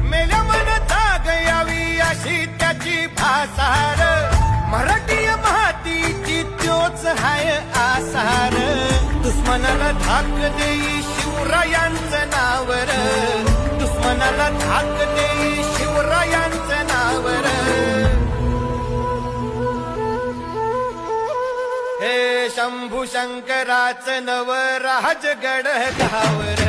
मेल्या मन जाग यावी अशी त्याची भासार मराठी मातीची त्योच हाय आसार दुश्मनाला धाक देई शिवरायांचं नावर दुश्मनाला धाक देई शिवरायांचं नावर हे शंभू शंकराचं नव राजगड घावर